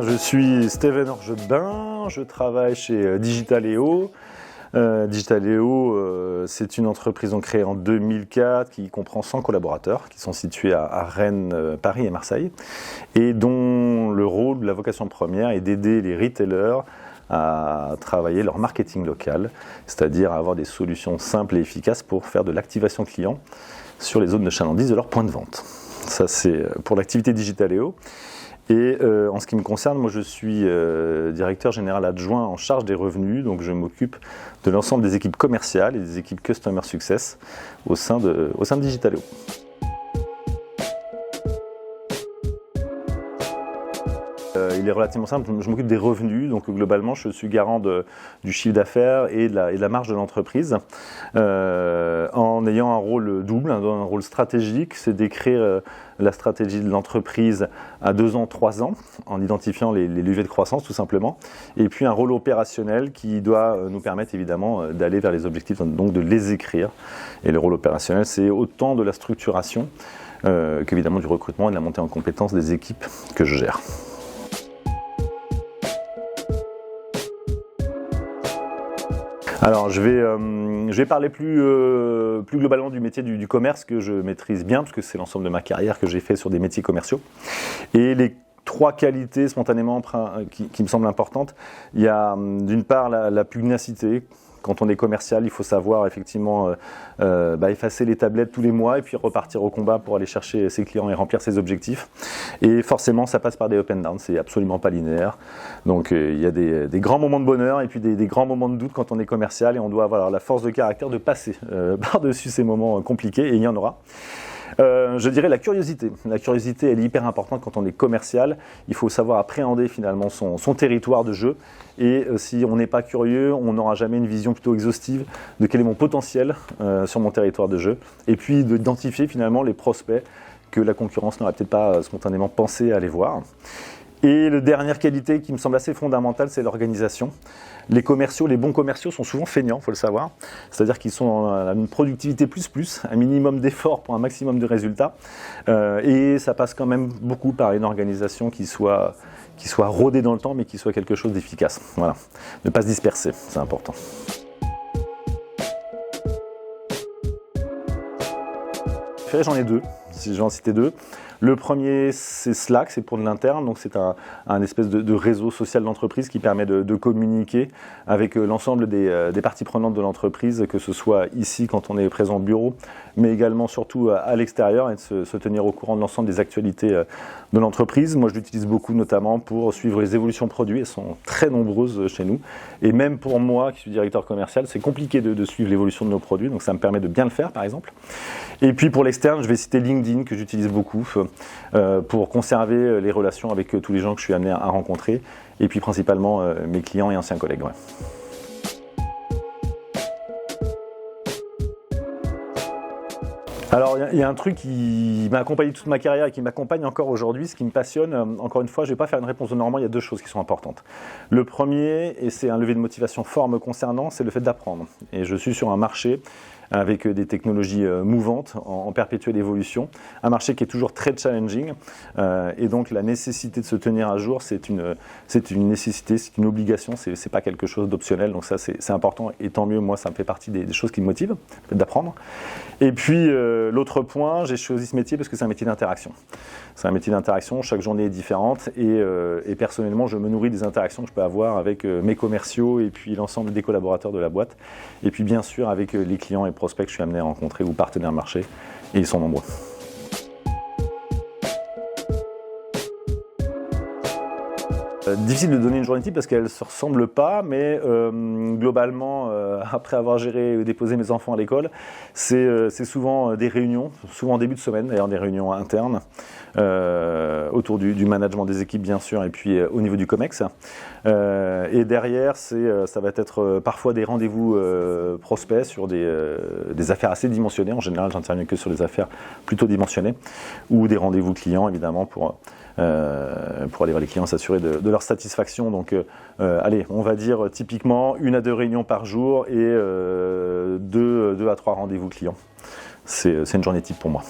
Je suis Steven Orgebin, je travaille chez Digitaléo. Digitaléo, c'est une entreprise créée en 2004 qui comprend 100 collaborateurs qui sont situés à Rennes, Paris et Marseille et dont le rôle, la vocation première est d'aider les retailers à travailler leur marketing local, c'est-à-dire à avoir des solutions simples et efficaces pour faire de l'activation client sur les zones de chalandise de leur point de vente. Ça, c'est pour l'activité Digitaléo. Et en ce qui me concerne, moi je suis directeur général adjoint en charge des revenus, donc je m'occupe de l'ensemble des équipes commerciales et des équipes Customer Success au sein de Digitaléo. Il est relativement simple, je m'occupe des revenus, donc globalement je suis garant du chiffre d'affaires et de la marge de l'entreprise, en ayant un rôle double, un rôle stratégique, c'est d'écrire la stratégie de l'entreprise à 2 ans, 3 ans, en identifiant les leviers de croissance tout simplement, et puis un rôle opérationnel qui doit nous permettre évidemment d'aller vers les objectifs, donc de les écrire. Et le rôle opérationnel, c'est autant de la structuration qu'évidemment du recrutement et de la montée en compétences des équipes que je gère. Alors je vais parler plus globalement du métier du commerce que je maîtrise bien, parce que c'est l'ensemble de ma carrière que j'ai fait sur des métiers commerciaux. Et les 3 qualités spontanément qui me semblent importantes, il y a d'une part la pugnacité. Quand on est commercial, il faut savoir effectivement effacer les tablettes tous les mois et puis repartir au combat pour aller chercher ses clients et remplir ses objectifs. Et forcément, ça passe par des up and down, c'est absolument pas linéaire. Donc il y a des grands moments de bonheur et puis des grands moments de doute quand on est commercial, et on doit avoir la force de caractère de passer par-dessus ces moments compliqués, et il y en aura. Je dirais la curiosité. La curiosité, elle est hyper importante quand on est commercial. Il faut savoir appréhender finalement son territoire de jeu. Et si on n'est pas curieux, on n'aura jamais une vision plutôt exhaustive de quel est mon potentiel sur mon territoire de jeu. Et puis d'identifier finalement les prospects que la concurrence n'aurait peut-être pas spontanément pensé aller voir. Et la dernière qualité qui me semble assez fondamentale, c'est l'organisation. Les bons commerciaux sont souvent feignants, il faut le savoir. C'est-à-dire qu'ils sont à une productivité plus, un minimum d'efforts pour un maximum de résultats. Et ça passe quand même beaucoup par une organisation qui soit rodée dans le temps, mais qui soit quelque chose d'efficace. Voilà. Ne pas se disperser, c'est important. J'en ai 2, si je vais en citer 2. Le premier, c'est Slack, c'est pour de l'interne, donc c'est un espèce de réseau social d'entreprise qui permet de communiquer avec l'ensemble des parties prenantes de l'entreprise, que ce soit ici quand on est présent au bureau, mais également surtout à l'extérieur, et de se tenir au courant de l'ensemble des actualités de l'entreprise. Moi, je l'utilise beaucoup notamment pour suivre les évolutions produits, elles sont très nombreuses chez nous. Et même pour moi, qui suis directeur commercial, c'est compliqué de suivre l'évolution de nos produits, donc ça me permet de bien le faire, par exemple. Et puis pour l'externe, je vais citer LinkedIn, que j'utilise beaucoup pour conserver les relations avec tous les gens que je suis amené à rencontrer, et puis principalement mes clients et anciens collègues. Ouais. Alors il y a un truc qui m'a accompagné toute ma carrière et qui m'accompagne encore aujourd'hui, ce qui me passionne. Encore une fois, je ne vais pas faire une réponse de Normand, il y a 2 choses qui sont importantes. Le premier, et c'est un levier de motivation fort me concernant, c'est le fait d'apprendre. Et je suis sur un marché avec des technologies mouvantes, en perpétuelle évolution, un marché qui est toujours très challenging, et donc la nécessité de se tenir à jour, c'est une nécessité, c'est une obligation, c'est pas quelque chose d'optionnel, donc ça c'est important, et tant mieux, moi ça me fait partie des choses qui me motivent, d'apprendre. Et puis l'autre point, j'ai choisi ce métier parce que c'est un métier d'interaction. C'est un métier d'interaction, chaque journée est différente, et personnellement je me nourris des interactions que je peux avoir avec mes commerciaux et puis l'ensemble des collaborateurs de la boîte, et puis bien sûr avec les clients et prospects que je suis amené à rencontrer ou partenaires marché, et ils sont nombreux. Difficile de donner une journée type parce qu'elle ne se ressemble pas, mais globalement, après avoir déposé mes enfants à l'école, c'est souvent des réunions, souvent en début de semaine, d'ailleurs des réunions internes, autour du management des équipes bien sûr, et puis au niveau du COMEX. Et derrière, ça va être parfois des rendez-vous prospects sur des affaires assez dimensionnées. En général, j'interviens que sur des affaires plutôt dimensionnées, ou des rendez-vous clients évidemment pour aller voir les clients, s'assurer de leur satisfaction. Donc allez, on va dire typiquement 1 à 2 réunions par jour et 2 à 3 rendez-vous clients. C'est une journée type pour moi.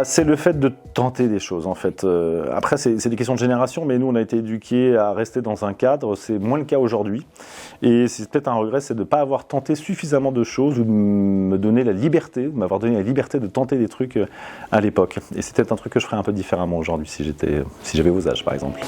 C'est le fait de tenter des choses en fait. Après c'est des questions de génération, mais nous on a été éduqués à rester dans un cadre, c'est moins le cas aujourd'hui. Et c'est peut-être un regret, c'est de ne pas avoir tenté suffisamment de choses ou de m'avoir donné la liberté de tenter des trucs à l'époque. Et c'est peut-être un truc que je ferais un peu différemment aujourd'hui si j'avais vos âges par exemple.